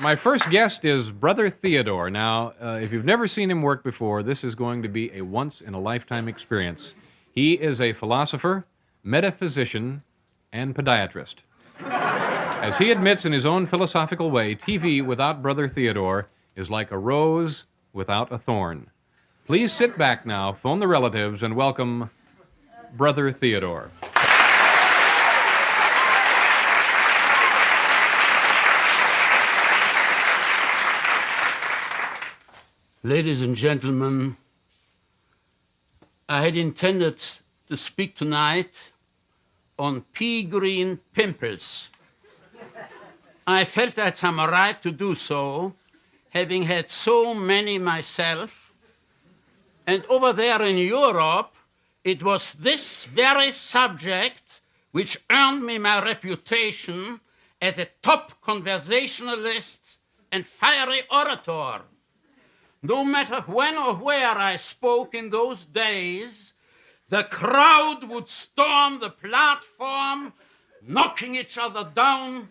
My first guest is Brother Theodore. Now, if you've never seen him work before, this is going to be a once-in-a-lifetime experience. He is a philosopher, metaphysician, and podiatrist. As he admits in his own philosophical way, TV without Brother Theodore is like a rose without a thorn. Please sit back now, phone the relatives, and welcome Brother Theodore. Ladies and gentlemen, I had intended to speak tonight on pea green pimples. I felt I had some right to do so, having had so many myself. And over there in Europe, it was this very subject which earned me my reputation as a top conversationalist and fiery orator. No matter when or where I spoke in those days, the crowd would storm the platform, knocking each other down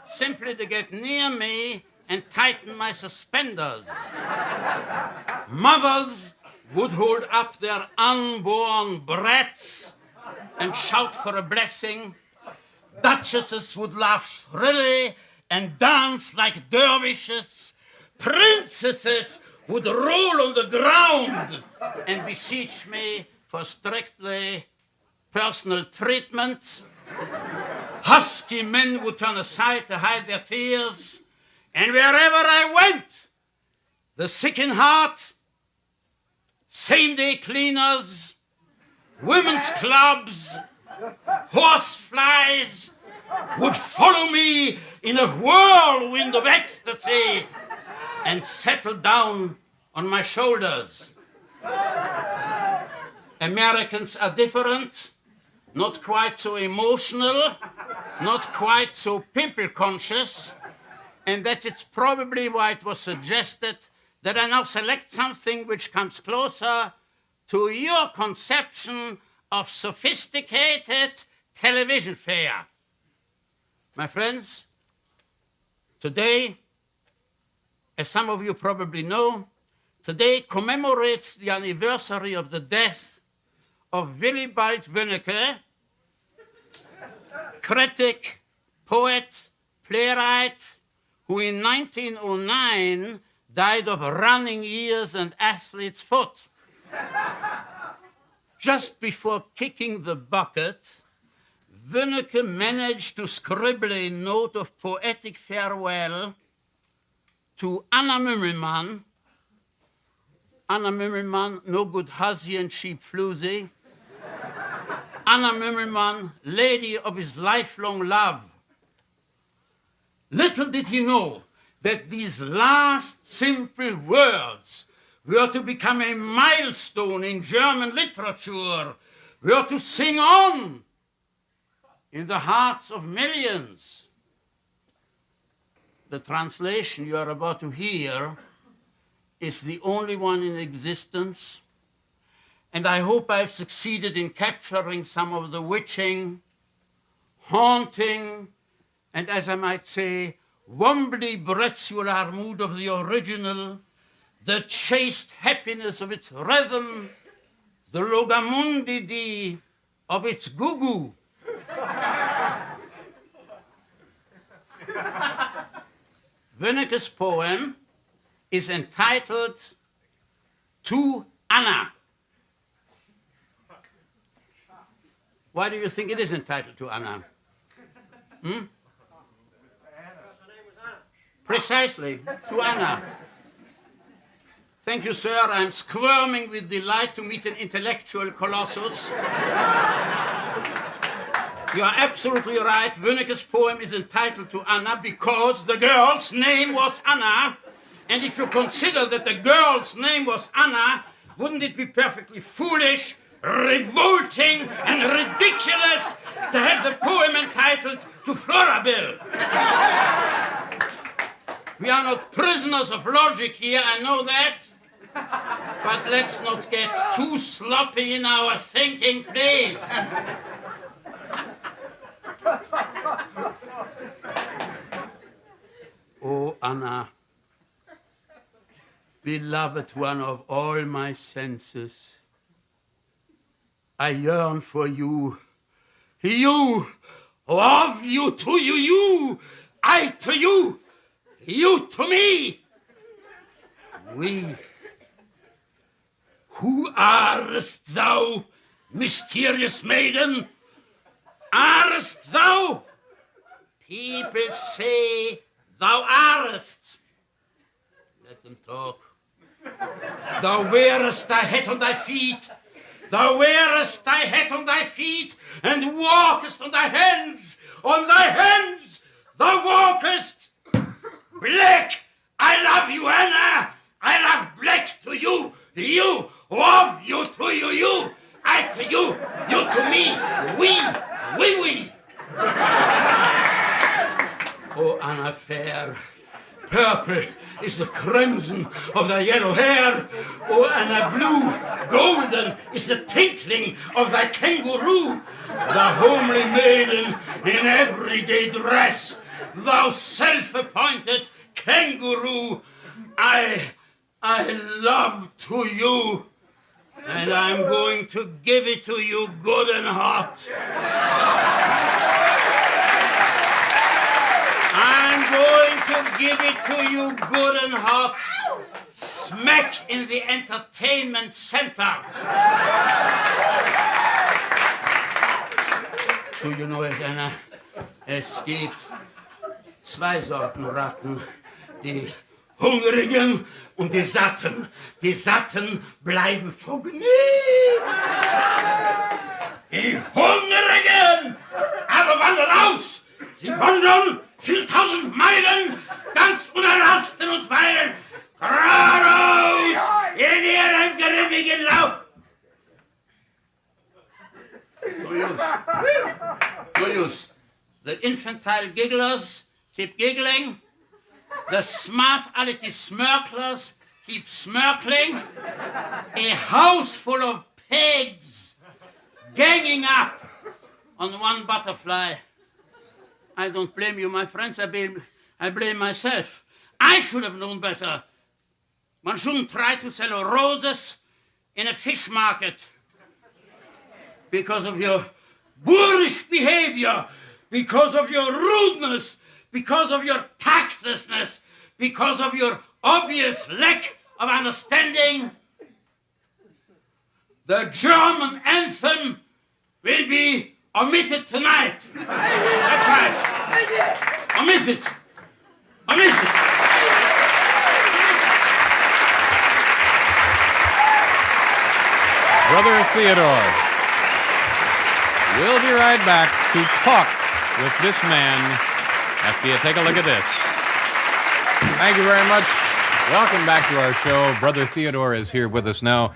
simply to get near me and tighten my suspenders. Mothers would hold up their unborn brats and shout for a blessing. Duchesses would laugh shrilly and dance like dervishes. Princesses would roll on the ground and beseech me for strictly personal treatment. Husky men would turn aside to hide their tears. And wherever I went, the sick in heart, same-day cleaners, women's clubs, horseflies would follow me in a whirlwind of ecstasy and settle down on my shoulders. Americans are different, not quite so emotional, not quite so pimple-conscious, and that is probably why it was suggested that I now select something which comes closer to your conception of sophisticated television fare. My friends, today, as some of you probably know, today commemorates the anniversary of the death of Willibald Wönnecke, critic, poet, playwright, who in 1909 died of running ears and athlete's foot. Just before kicking the bucket, Wönnecke managed to scribble a note of poetic farewell to Anna Mümmelmann. Anna Mümmelmann, no good hussy and cheap floozy. Anna Mümmelmann, lady of his lifelong love. Little did he know that these last simple words were to become a milestone in German literature, were to sing on in the hearts of millions. The translation you are about to hear is the only one in existence, and I hope I've succeeded in capturing some of the witching, haunting, and as I might say, wombly bretzular mood of the original, the chaste happiness of its rhythm, the logamundidi of its gugu. Wönnecke's poem is entitled To Anna. Why do you think it is entitled To Anna? Precisely, To Anna. Thank you, sir. I'm squirming with delight to meet an intellectual colossus. You are absolutely right. Wönnecke's poem is entitled To Anna because the girl's name was Anna. And if you consider that the girl's name was Anna, wouldn't it be perfectly foolish, revolting, and ridiculous to have the poem entitled To Florabelle? We are not prisoners of logic here, I know that. But let's not get too sloppy in our thinking, please. Oh, Anna, beloved one of all my senses, I yearn for you. You, of you to you, I to you, you to me. We. Who arest thou, mysterious maiden? Arest thou? People say thou arest. Let them talk. Thou wearest thy hat on thy feet. Thou wearest thy hat on thy feet, and walkest on thy hands. On thy hands thou walkest. Black, I love you, Anna. I love black to you. You, of you to you. I to you, you to me. We. Oh, Anna fair, purple is the crimson of thy yellow hair. Oh, Anna blue, golden is the tinkling of thy kangaroo. The homely maiden in everyday dress, thou self-appointed kangaroo. I love to you, and I'm going to give it to you good and hot. I'm going to give it to you good and hot, smack in the entertainment center. Do you know it, Anna? Es gibt zwei Sorten Ratten, die Hungrigen und die Satten. Die Satten bleiben vergnügt. Die Hungrigen aber wandern aus. Sie wandern viel tausend Meilen, ganz unerrasten und weilen geradeaus in ihrem grimmigen Lauf. No use. The infantile gigglers keep giggling. The smart alecky smirklers keep smirkling. A house full of pigs ganging up on one butterfly. I don't blame you, my friends. I blame myself. I should have known better. One shouldn't try to sell roses in a fish market because of your boorish behavior, because of your rudeness, because of your tactlessness, because of your obvious lack of understanding. The German anthem will be omitted tonight. That's right. Omit it. Brother Theodore. We'll be right back to talk with this man after you take a look at this. Thank you very much. Welcome back to our show. Brother Theodore is here with us now.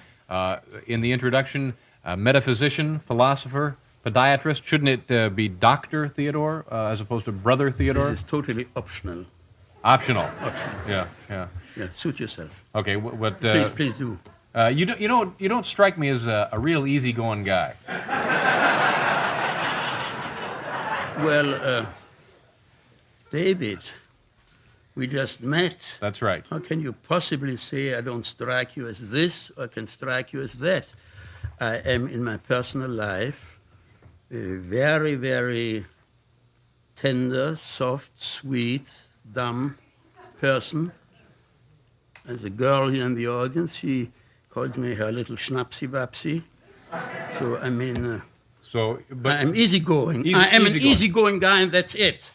In the introduction, metaphysician, philosopher, podiatrist. Shouldn't it be Dr. Theodore as opposed to Brother Theodore? This is totally optional. Optional. Optional. Yeah. Yeah, suit yourself. Okay, what? Please do. You don't strike me as a real easygoing guy. Well, David, we just met. That's right. How can you possibly say I don't strike you as this or can strike you as that? I am in my personal life a very, very tender, soft, sweet, dumb person. There's a girl here in the audience. She calls me her little schnapsy-wapsy. So, I mean... I'm easygoing. I am an easygoing guy, and that's it.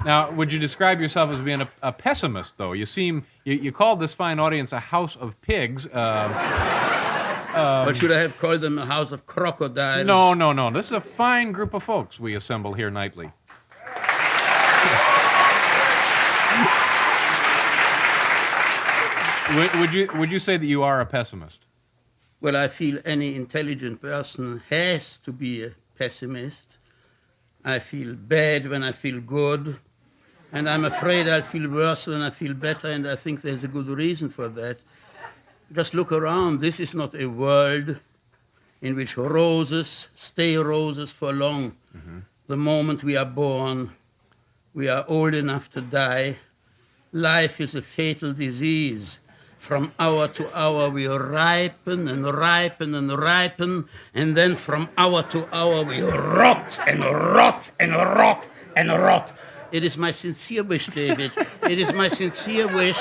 Now, would you describe yourself as being a pessimist, though? You seem you called this fine audience a house of pigs. What should I have called them? A house of crocodiles? No. This is a fine group of folks we assemble here nightly. Would you say that you are a pessimist? Well, I feel any intelligent person has to be a pessimist. I feel bad when I feel good, and I'm afraid I'll feel worse when I feel better, and I think there's a good reason for that. Just look around. This is not a world in which roses stay roses for long. The moment we are born, we are old enough to die. Life is a fatal disease. From hour to hour we ripen and ripen and ripen, and then from hour to hour we rot and rot and rot and rot. It is my sincere wish, David. It is my sincere wish.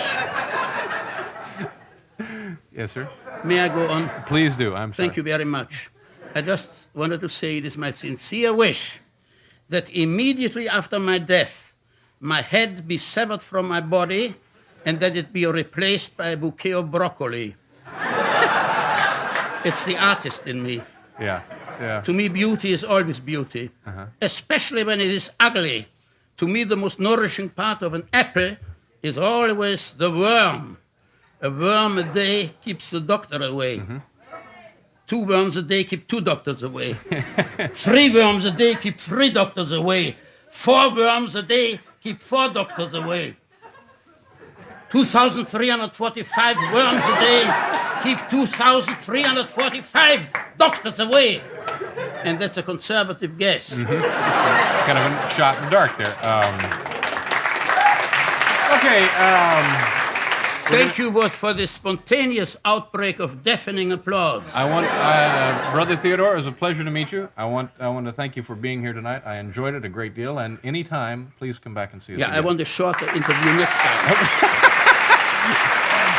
Yes, sir. May I go on? Please do. I'm sorry. Thank you very much. I just wanted to say it is my sincere wish that immediately after my death, my head be severed from my body and that it be replaced by a bouquet of broccoli. It's the artist in me. Yeah, yeah. To me, beauty is always beauty, especially when it is ugly. To me, the most nourishing part of an apple is always the worm. A worm a day keeps the doctor away. 2 worms a day keep 2 doctors away. 3 worms a day keep 3 doctors away. 4 worms a day keep 4 doctors away. 2,345 worms a day keep 2,345 doctors away. And that's a conservative guess. Kind of a shot in the dark there. Okay. Thank you both for this spontaneous outbreak of deafening applause. Brother Theodore, it was a pleasure to meet you. I want to thank you for being here tonight. I enjoyed it a great deal, and anytime, please come back and see us again. I want a shorter interview next time.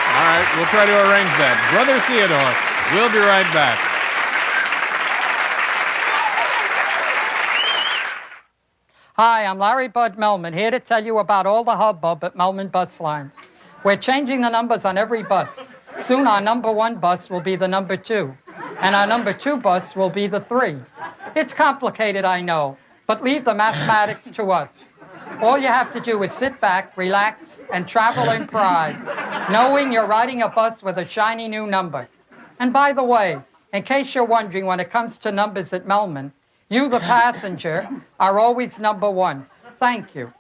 All right, we'll try to arrange that. Brother Theodore, we'll be right back. Hi, I'm Larry Bud Melman, here to tell you about all the hubbub at Melman Bus Lines. We're changing the numbers on every bus. Soon our number 1 bus will be the number 2, and our number 2 bus will be the 3. It's complicated, I know, but leave the mathematics to us. All you have to do is sit back, relax, and travel in pride, knowing you're riding a bus with a shiny new number. And by the way, in case you're wondering, when it comes to numbers at Melman, you, the passenger, are always number 1. Thank you.